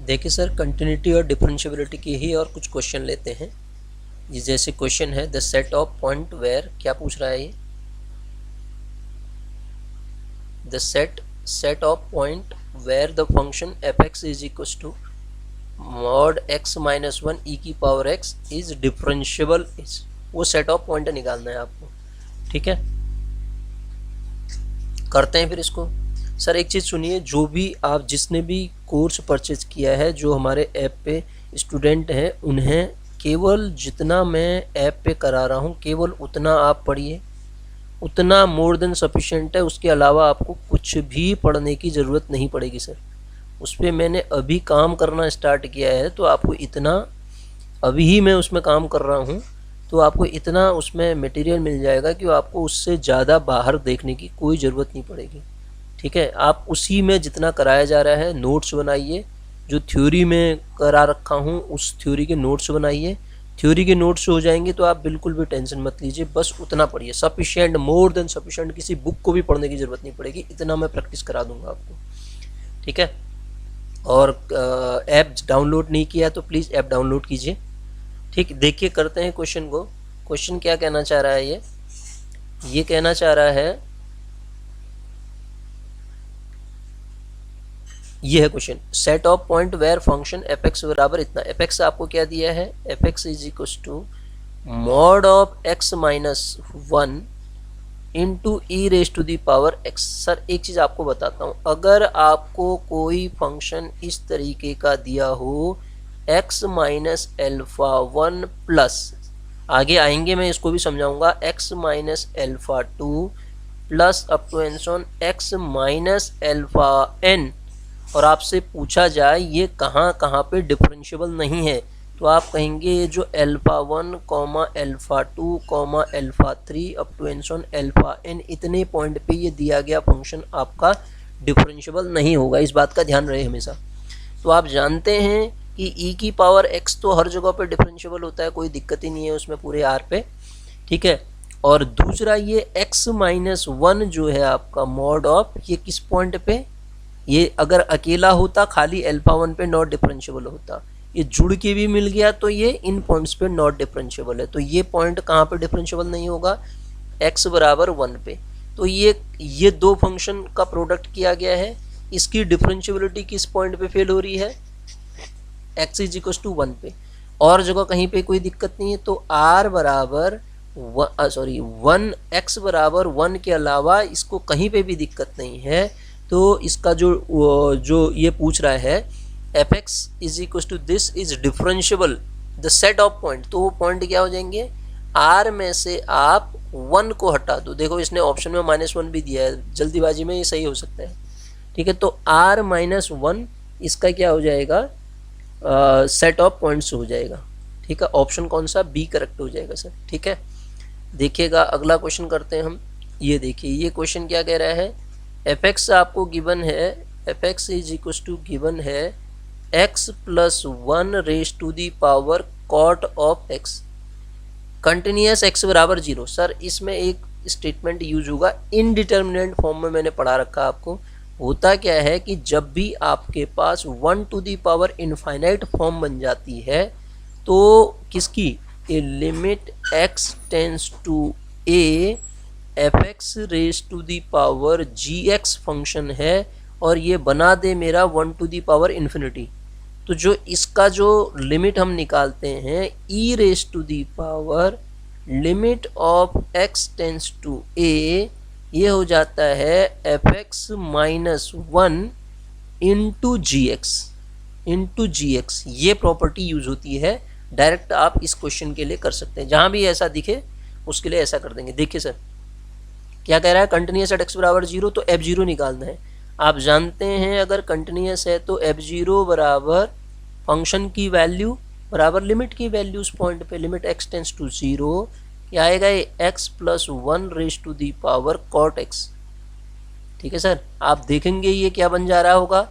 देखिए sir, continuity और differentiability की ही और कुछ क्वेश्चन लेते हैं। ये जैसे क्वेश्चन है the set of point where, क्या पूछ रहा है ये, the set of point where the function F x is equal to mod x minus one e की power x is differentiable is, वो सेट ऑफ पॉइंट निकालना है आपको। ठीक है, करते हैं फिर इसको। सर एक चीज़ सुनिए, जो भी आप जिसने भी कोर्स परचेज किया है, जो हमारे ऐप पे स्टूडेंट हैं, उन्हें केवल जितना मैं ऐप पे करा रहा हूँ केवल उतना आप पढ़िए, उतना मोर देन सफिशिएंट है। उसके अलावा आपको कुछ भी पढ़ने की ज़रूरत नहीं पड़ेगी सर। उस पर मैंने अभी काम करना स्टार्ट किया है, तो आपको इतना, अभी ही मैं उसमें काम कर रहा हूँ, तो आपको इतना उसमें मटेरियल मिल जाएगा कि आपको उससे ज़्यादा बाहर देखने की कोई ज़रूरत नहीं पड़ेगी। ठीक है, आप उसी में जितना कराया जा रहा है नोट्स बनाइए, जो थ्योरी में करा रखा हूँ उस थ्योरी के नोट्स बनाइए। थ्योरी के नोट्स हो जाएंगे तो आप बिल्कुल भी टेंशन मत लीजिए, बस उतना पढ़िए, सफिशिएंट, मोर देन सफिशिएंट। किसी बुक को भी पढ़ने की ज़रूरत नहीं पड़ेगी, इतना मैं प्रैक्टिस करा दूंगा आपको। ठीक है, और ऐप डाउनलोड नहीं किया तो प्लीज़ ऐप डाउनलोड कीजिए। ठीक, देखिए करते हैं क्वेश्चन को। क्वेश्चन क्या कहना चाह रहा है, ये कहना चाह रहा है, ये है question, set of point where function F x बराबर इतना। एफ एक्स आपको क्या दिया है, F x is equal to mod of X minus one into E raise to the power X. Sir एक चीज़ आपको बताता हूँ, अगर आपको कोई फंक्शन इस तरीके का दिया हो X minus alpha one plus, आगे आएंगे मैं इसको भी समझाऊंगा, X minus alpha two plus up to and so on X minus alpha N, और आपसे पूछा जाए ये कहाँ कहाँ पे डिफरेंशिएबल नहीं है, तो आप कहेंगे ये जो alpha one comma alpha two comma alpha three up to and so on alpha N, इतने पॉइंट पे ये दिया गया फंक्शन आपका डिफरेंशिएबल नहीं होगा। इस बात का ध्यान रहे हमेशा। तो आप जानते हैं कि ई की पावर एक्स तो हर जगह पे डिफरेंशिएबल होता है, कोई दिक्कत ही नहीं है उसमें पूरे आर पे। ठीक है, और दूसरा ये एक्स माइनस वन जो है आपका मॉड ऑफ, ये किस पॉइंट पे, ये अगर अकेला होता खाली अल्फा वन पे नॉट डिफरेंशिएबल होता, ये जुड़ के भी मिल गया तो ये इन पॉइंट्स पे नॉट डिफरेंशिएबल है। तो ये पॉइंट कहाँ पे डिफरेंशिएबल नहीं होगा, x बराबर वन पे। तो ये दो फंक्शन का प्रोडक्ट किया गया है, इसकी डिफरेंशिएबिलिटी किस पॉइंट पे फेल हो रही है, x is equal to one पे, और जगह कहीं पे कोई दिक्कत नहीं है। तो r बराबर वन, x बराबर वन के अलावा इसको कहीं पे भी दिक्कत नहीं है। तो इसका जो ये पूछ रहा है F x is equal to this is differentiable the set of point, तो वो पॉइंट क्या हो जाएंगे, आर में से आप वन को हटा दो। देखो इसने ऑप्शन में माइनस वन भी दिया है, जल्दीबाजी में ये सही हो सकता है। ठीक है, तो आर माइनस वन इसका क्या हो जाएगा, सेट ऑफ पॉइंट्स हो जाएगा। ठीक है, ऑप्शन कौन सा, बी करेक्ट हो जाएगा सर। ठीक है, देखिएगा अगला क्वेश्चन करते हैं हम। ये देखिए, ये क्वेश्चन क्या कह रहा है, एफ एक्स आपको गिवन है, F x is equal to given है x plus one raise to the power cot of x, continuous x बराबर जीरो। सर इसमें एक स्टेटमेंट यूज होगा इनडिटर्मिनेंट फॉर्म में, मैंने पढ़ा रखा आपको। होता क्या है कि जब भी आपके पास one to the power infinite form बन जाती है, तो किसकी, a limit x tends to a f x raise to the power g x function है, और ये बना दे मेरा one to the power infinity. तो जो इसका जो लिमिट हम निकालते हैं, e raise to the power limit of x tends to a, ये हो जाता है F x minus one into जी एक्स। ये प्रॉपर्टी यूज होती है, डायरेक्ट आप इस क्वेश्चन के लिए कर सकते हैं, जहाँ भी ऐसा दिखे उसके लिए ऐसा कर देंगे। देखिए सर क्या कह रहा है, कंटिन्यूस एट एक्स बराबर जीरो, तो एफ जीरो निकालना है। आप जानते हैं अगर कंटिन्यूस है तो एफ जीरो बराबर फंक्शन की वैल्यू बराबर लिमिट की वैल्यू उस पॉइंट पे, limit x tends to zero, क्या आएगा, ये X plus one raise to the power cot X. ठीक है सर, आप देखेंगे ये क्या बन जा रहा होगा,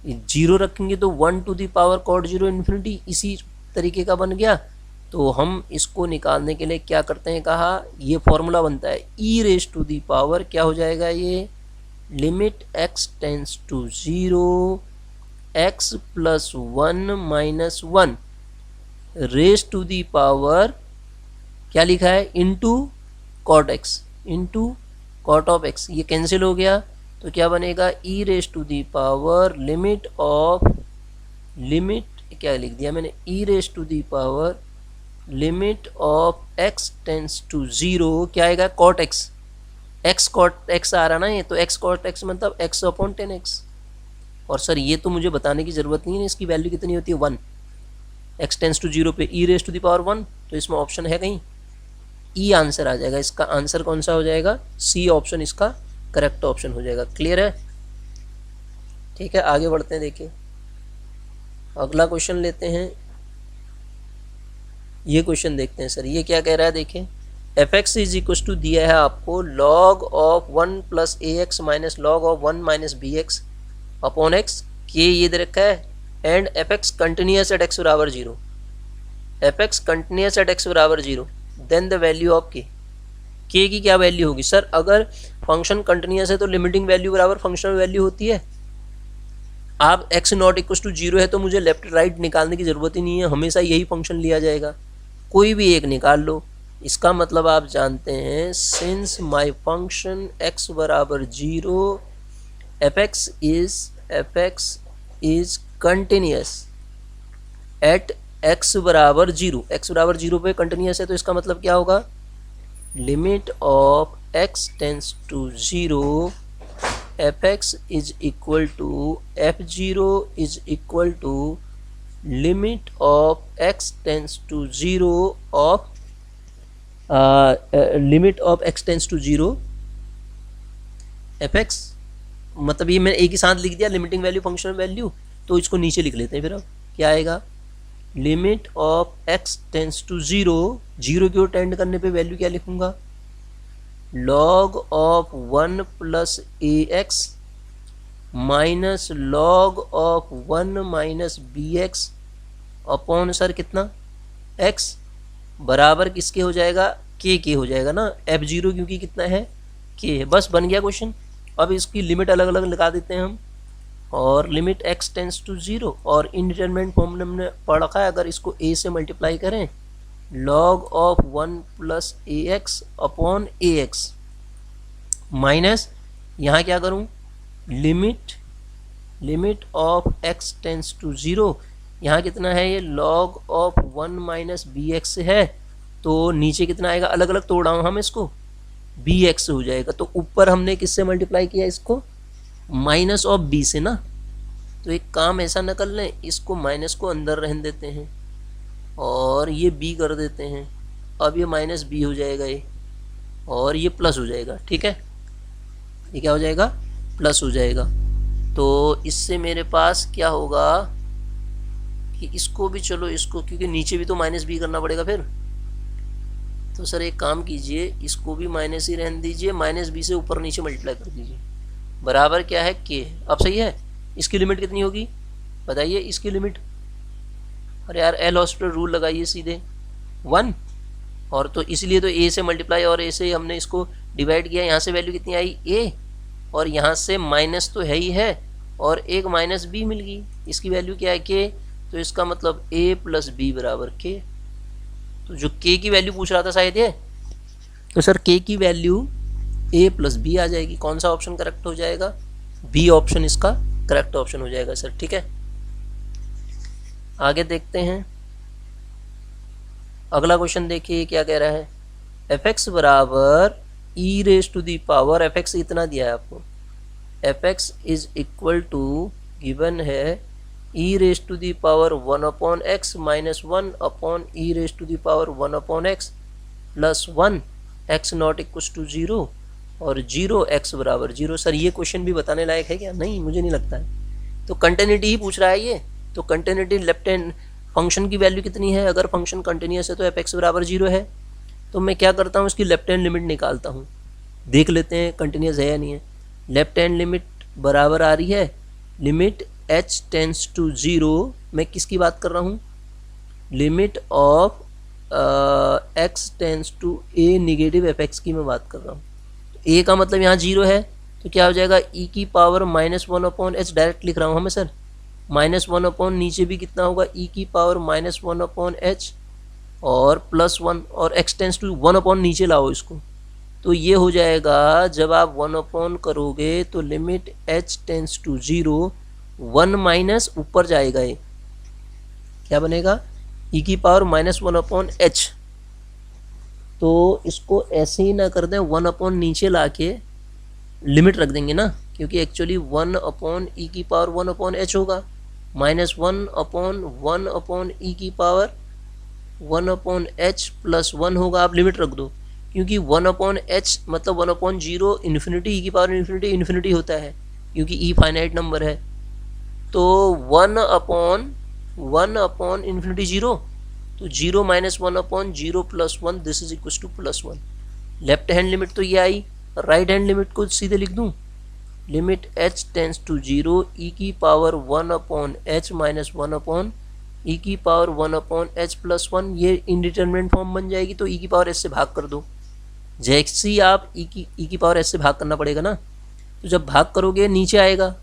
जीरो रखेंगे तो one to the power cot zero infinity, इसी तरीके का बन गया। तो हम इसको निकालने के लिए क्या करते हैं, कहा ये फॉर्मूला बनता है e raise to the power, क्या हो जाएगा ये, limit x tends to zero x plus one minus one raise to the power क्या लिखा है, into cot x, into cot of x, ये कैंसिल हो गया तो क्या बनेगा, e raise to the power limit of, limit क्या लिख दिया मैंने, e raise to the power limit of x tends to zero, क्या आएगा, cot x, x cot x आ रहा ना ये, तो एक्स कॉट एक्स मतलब एक्स अपॉन 10x। और सर ये तो मुझे बताने की ज़रूरत नहीं है, इसकी वैल्यू कितनी होती है 1, एक्स टेंस टू जीरो पे ई रेज टू दी पावर 1, तो इसमें ऑप्शन है कहीं ई आंसर आ जाएगा। इसका आंसर कौन सा हो जाएगा, सी ऑप्शन इसका करेक्ट ऑप्शन हो जाएगा। क्लियर है, ठीक है, आगे बढ़ते हैं। देखिए अगला क्वेश्चन लेते हैं, ये क्वेश्चन देखते हैं सर, ये क्या कह रहा है। देखिए f x is equal to दिया है आपको log of 1 plus A x minus log of 1 minus B x upon x, के ये दे रखा है, and f x continuous at x बराबर zero, F x continuous at x बराबर zero, then the value of k की क्या value होगी। सर अगर फंक्शन कंटिन्यूस है तो लिमिटिंग वैल्यू बराबर फंक्शनल वैल्यू होती है। आप X not equal to zero है तो मुझे लेफ्ट राइट निकालने की ज़रूरत ही नहीं है, हमेशा यही फंक्शन लिया जाएगा, कोई भी एक निकाल लो। इसका मतलब आप जानते हैं सिंस माई फंक्शन एक्स बराबर zero F x is continuous at x बराबर जीरो पे कंटिन्यूस है, तो इसका मतलब क्या होगा, limit of x tends to zero F x is equal to F zero is equal to limit of x tends to zero of limit of x tends to zero F X, मतलब ये मैंने एक ही साथ लिख दिया limiting value functional value, तो इसको नीचे लिख लेते हैं। फिर अब क्या आएगा, limit of x tends to zero, zero की ओर टेंड करने पे वैल्यू क्या लिखूंगा, log of 1 plus A x minus log of 1 minus B x upon sir कितना x बराबर किसके हो जाएगा, के हो जाएगा ना, एफ जीरो क्योंकि कितना है के है। बस बन गया क्वेश्चन। अब इसकी लिमिट अलग अलग लगा देते हैं हम, और limit x tends to zero, और इनडिटरमिनेट फॉर्म में हमने पढ़ रखा है, अगर इसको a से मल्टीप्लाई करें log of 1 plus A X upon A x minus, यहाँ क्या करूँ, limit of x tends to zero, यहाँ कितना है ये log of 1 minus B X है, तो नीचे कितना आएगा, अलग अलग तोड़ा हम इसको, बी एक्स हो जाएगा, तो ऊपर हमने किससे मल्टीप्लाई किया इसको, माइनस ऑफ बी से ना, तो एक काम ऐसा न कर लें, इसको माइनस को अंदर रहने देते हैं और ये बी कर देते हैं, अब ये माइनस बी हो जाएगा ये, और ये प्लस हो जाएगा, ठीक है, ये क्या हो जाएगा, प्लस हो जाएगा। तो इससे मेरे पास क्या होगा कि इसको भी, चलो इसको, क्योंकि नीचे भी तो माइनस बी करना पड़ेगा फिर, तो सर एक काम कीजिए, इसको भी माइनस ही रहने दीजिए, माइनस बी से ऊपर नीचे मल्टीप्लाई कर दीजिए, बराबर क्या है के। अब सही है, इसकी लिमिट कितनी होगी बताइए, इसकी लिमिट, अरे यार एल हॉस्पिटल रूल लगाइए सीधे 1, और तो इसलिए तो ए से मल्टीप्लाई और ए से हमने इसको डिवाइड किया, यहाँ से वैल्यू कितनी आई ए, और यहाँ से माइनस तो है ही है, और एक माइनस बी मिल गई, इसकी वैल्यू क्या है के, तो इसका मतलब a प्लस बी बराबर के। तो जो k की वैल्यू पूछ रहा था शायद ये, तो सर k की वैल्यू a प्लस बी आ जाएगी। कौन सा ऑप्शन करेक्ट हो जाएगा, बी ऑप्शन इसका करेक्ट ऑप्शन हो जाएगा सर, ठीक है। आगे देखते हैं, अगला क्वेश्चन देखिए क्या कह रहा है, एफ एक्स बराबर e raise to the power, f x इतना दिया है आपको, f x is equal to given है e raise to the power 1 upon x minus 1 upon e raise to the power 1 upon x plus 1, x not equal to zero और zero x बराबर zero. Sir ये question भी बताने लायक है क्या, नहीं मुझे नहीं लगता है। तो कंटिन्यूटी ही पूछ रहा है ये, तो कंटिन्यूटी लेफ्ट हैंड फंक्शन की वैल्यू कितनी है, अगर फंक्शन कंटिन्यूस है तो एफ एक्स बराबर जीरो है, तो मैं क्या करता हूँ इसकी लेफ्ट हैंड लिमिट निकालता हूँ, देख लेते हैं कंटिन्यूस है या नहीं है। लेफ्ट हैंड लिमिट बराबर आ रही है limit h tends to zero, मैं किसकी बात कर रहा हूँ, limit of x tends to a negative F X की मैं बात कर रहा हूँ। तो a का मतलब यहाँ जीरो है, तो क्या हो जाएगा e की power minus 1 upon H, direct लिख रहा हूँ हमें सर, -1 अपॉन नीचे भी कितना होगा e की पावर -1 अपॉन h और +1 और x टेंस टू 1 अपॉन नीचे लाओ इसको, तो ये हो जाएगा जब आप 1 अपॉन करोगे तो limit h tends to 0 1 minus ऊपर जाएगा, ये क्या बनेगा e की पावर -1 अपॉन h। तो इसको ऐसे ही ना कर दें, 1 अपॉन नीचे ला के लिमिट रख देंगे ना, क्योंकि एक्चुअली 1 अपॉन ई की पावर 1 अपॉन एच होगा, -1 अपॉन 1 अपॉन ई की पावर 1 अपॉन एच प्लस 1 होगा। आप लिमिट रख दो, क्योंकि 1 अपॉन एच मतलब 1 अपॉन 0 इन्फिनिटी, ई की पावर इन्फिनिटी इन्फिनिटी होता है, क्योंकि ई फाइनाइट नंबर है। तो 1 अपॉन इन्फिनिटी 0, तो 0 -1 upon 0 plus 1 this is equal to +1। Left hand limit तो ये आई, राइट हैंड लिमिट को सीधे लिख दूं, limit h tends to 0 e की power 1 upon h minus 1 upon e की पावर 1 अपॉन h प्लस 1, ये इनडिटरमिनेट फॉर्म बन जाएगी। तो e की पावर h से भाग कर दो, जैसे ही आप e की पावर h से भाग करना पड़ेगा ना, तो जब भाग करोगे नीचे आएगा,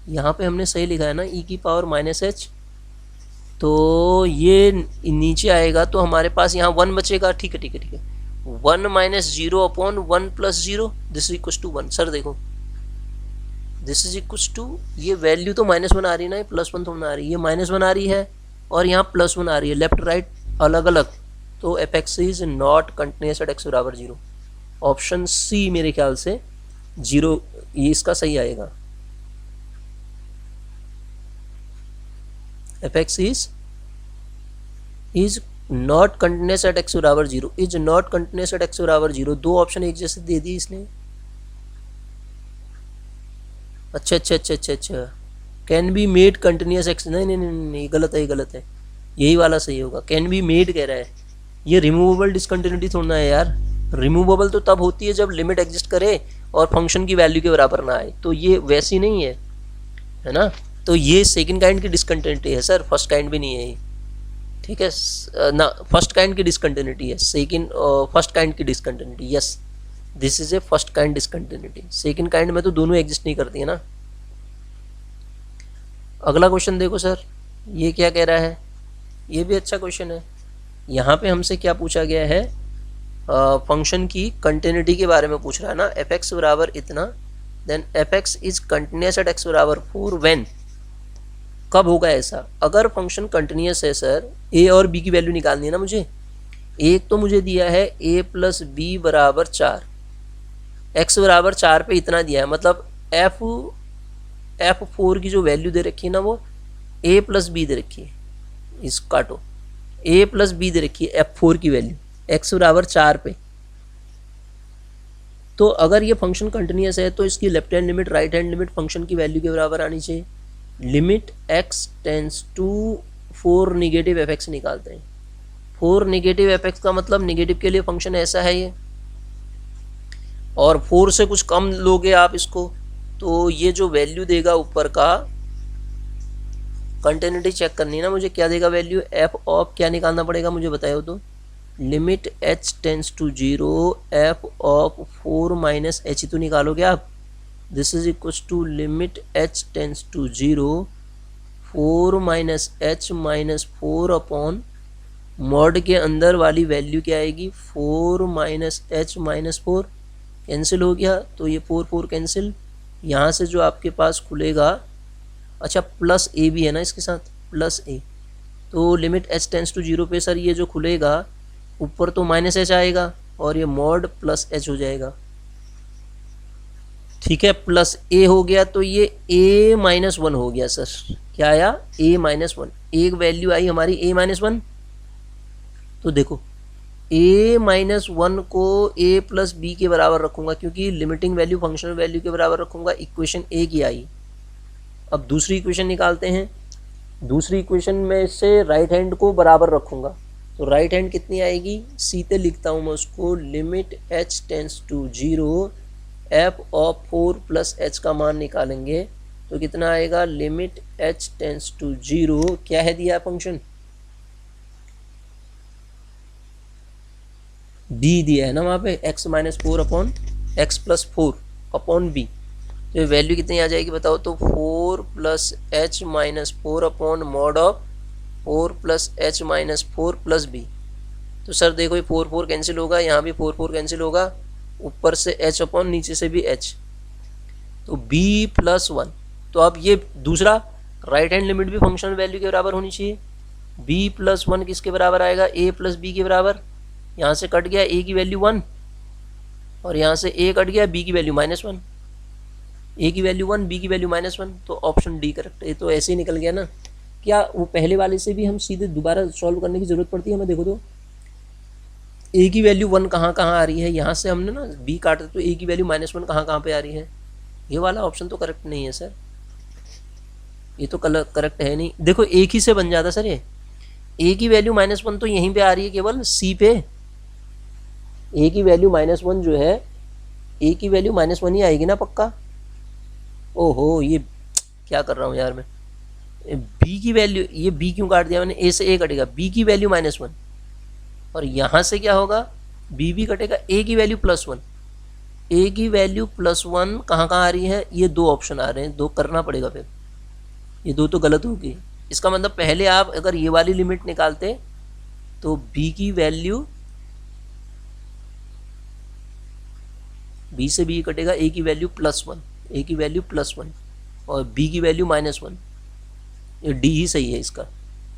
यहाँ पे हमने सही लिखा है ना e की पावर -h, तो ये नीचे आएगा तो हमारे पास यहाँ 1 बचेगा। ठीक है ठीक है ठीक है, 1 minus 0 upon 1 plus 0 this is equal to 1। Sir देखो दिस इज इक्वल टू, ये वैल्यू तो -1 आ रही है ना, ये +1 तो आ रही है, ये -1 आ रही है और यहाँ +1 आ रही है, लेफ्ट राइट अलग अलग, तो F x is not continuous at x बराबर 0। ऑप्शन सी मेरे ख्याल से 0 ये इसका सही आएगा। F x is not continuous at x बराबर 0, is not continuous at x बराबर 0, दो ऑप्शन एक जैसे दे दिए इसने। अच्छा अच्छा अच्छा अच्छा अच्छा, can be made continuous x, नहीं नहीं नहीं नहीं, गलत है, ये गलत है, यही वाला सही होगा। कैन बी मेड कह रहा है, ये रिमूवेबल डिसकंटिन्यूटी थोड़ा है यार, रिमूवेबल तो तब होती है जब लिमिट एग्जिस्ट करे और फंक्शन की वैल्यू के बराबर ना आए, तो ये वैसी नहीं है ना। तो ये सेकंड काइंड की डिसकंटिन्यूटी है सर, फर्स्ट काइंड भी नहीं है ये, ठीक है ना, फर्स्ट काइंड की डिसकंटिन्यूटी है, सेकंड फर्स्ट काइंड की discontinuity, yes this is a first kind discontinuity. Second kind में तो दोनों एग्जिस्ट नहीं करती है ना। अगला क्वेश्चन देखो सर, ये क्या कह रहा है, ये भी अच्छा क्वेश्चन है। यहाँ पे हमसे क्या पूछा गया है, फंक्शन की कंटिन्यूटी के बारे में पूछ रहा है ना, एफ एक्स बराबर इतना, then F x is continuous at x बराबर 4 व्हेन, कब होगा ऐसा, अगर फंक्शन कंटिन्यूस है सर, a और b की वैल्यू निकालनी है ना मुझे। एक तो मुझे दिया है a प्लस बी बराबर 4, x बराबर 4 पे इतना दिया है, मतलब f4 की जो वैल्यू दे रखी है ना वो a प्लस बी दे रखी है, इस काटो, a प्लस बी दे रखी है f4 की वैल्यू x बराबर 4 पे। तो अगर ये फंक्शन कंटिन्यूस है तो इसकी left hand limit right hand limit function की वैल्यू के बराबर आनी चाहिए। Limit x tends to 4 negative F X निकालते हैं। 4 निगेटिव एफ एक्स का मतलब निगेटिव के लिए फंक्शन ऐसा है ये, और 4 से कुछ कम लोगे आप इसको तो ये जो वैल्यू देगा ऊपर का, कंटिन्यूटी चेक करनी है ना मुझे, क्या देगा वैल्यू, एफ ऑफ क्या निकालना पड़ेगा मुझे बताओ तो, limit h tends to 0 F of 4 minus H तो निकालोगे आप, this is equal to limit h tends to 0 4 minus H minus 4 upon mod के अंदर वाली वैल्यू क्या आएगी, 4 माइनस एच माइनस 4, कैंसिल हो गया तो ये 4 4 कैंसिल, यहाँ से जो आपके पास खुलेगा, अच्छा प्लस ए भी है ना इसके साथ, प्लस ए, तो लिमिट h टेंस टू 0 पे सर ये जो खुलेगा ऊपर तो माइनस एच आएगा और ये मॉड प्लस एच हो जाएगा, ठीक है, प्लस ए हो गया तो ये a माइनस 1 हो गया सर, क्या आया a माइनस 1, एक वैल्यू आई हमारी a माइनस 1, तो देखो a माइनस 1 को a प्लस बी के बराबर रखूंगा क्योंकि लिमिटिंग वैल्यू फंक्शनल वैल्यू के बराबर रखूंगा, इक्वेशन ए की आई। अब दूसरी इक्वेशन निकालते हैं, दूसरी इक्वेशन में से राइट हैंड को बराबर रखूंगा, तो राइट हैंड कितनी आएगी, सीधे लिखता हूँ मैं उसको, limit h tends to 0 F of 4 plus H का मान निकालेंगे तो कितना आएगा, लिमिट h टेंस टू 0 क्या है दिया फंक्शन, b दिया है ना वहाँ पे, x minus 4 upon x plus 4 upon B, तो ये वैल्यू कितनी आ जाएगी बताओ, तो 4 plus H minus 4 upon mod of 4 plus H minus 4 plus B. तो सर देखो ये 4 4 कैंसिल होगा, यहाँ भी 4 4 कैंसिल होगा, ऊपर से एच अपॉन नीचे से भी एच, तो b प्लस 1। तो अब ये दूसरा राइट हैंड लिमिट भी फंक्शनल वैल्यू के बराबर होनी चाहिए। b प्लस 1 किसके बराबर आएगा, a प्लस बी के बराबर। यहाँ से कट गया a की वैल्यू 1 और यहाँ से a कट गया b की वैल्यू -1, a की वैल्यू 1 b की वैल्यू -1, तो ऑप्शन डी करेक्ट है। तो ऐसे ही निकल गया ना। क्या वो पहले वाले से भी हम सीधे दोबारा सॉल्व करने की ज़रूरत पड़ती है हमें? देखो तो a की वैल्यू 1 कहाँ कहाँ आ रही है, यहाँ से हमने ना b काटा तो a की वैल्यू -1 कहाँ कहाँ पे आ रही है। ये वाला ऑप्शन तो करेक्ट नहीं है सर, ये तो करेक्ट है नहीं। देखो एक ही से बन जाता सर, ये a की वैल्यू -1 तो यहीं पे आ रही है केवल c पे। a की वैल्यू -1 जो है, a की वैल्यू -1 ही आएगी ना पक्का। ओहो ये क्या कर रहा हूँ यार मैं, b की वैल्यू, ये b क्यों काट दिया मैंने, a से a कटेगा, b की वैल्यू -1 और यहाँ से क्या होगा, b भी कटेगा, a की वैल्यू +1, a की वैल्यू +1 कहाँ कहाँ आ रही है, ये दो ऑप्शन आ रहे हैं, दो करना पड़ेगा फिर, ये दो तो गलत होगी। इसका मतलब पहले आप अगर ये वाली लिमिट निकालते तो b की वैल्यू, b से b कटेगा, a की वैल्यू +1, a की वैल्यू +1 और b की वैल्यू -1। ये डी ही सही है, इसका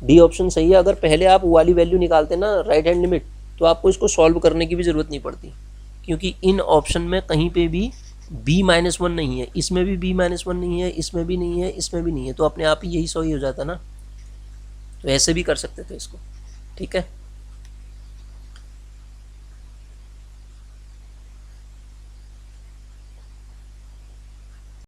डी ऑप्शन सही है। अगर पहले आप वो वाली वैल्यू निकालते ना राइट हैंड लिमिट, तो आपको इसको सॉल्व करने की भी ज़रूरत नहीं पड़ती, क्योंकि इन ऑप्शन में कहीं पे भी b-1 नहीं है, इसमें भी b-1 नहीं है, इसमें भी नहीं है, इसमें भी नहीं है, तो अपने आप ही यही सही हो जाता ना। तो ऐसे भी कर सकते थे इसको, ठीक है।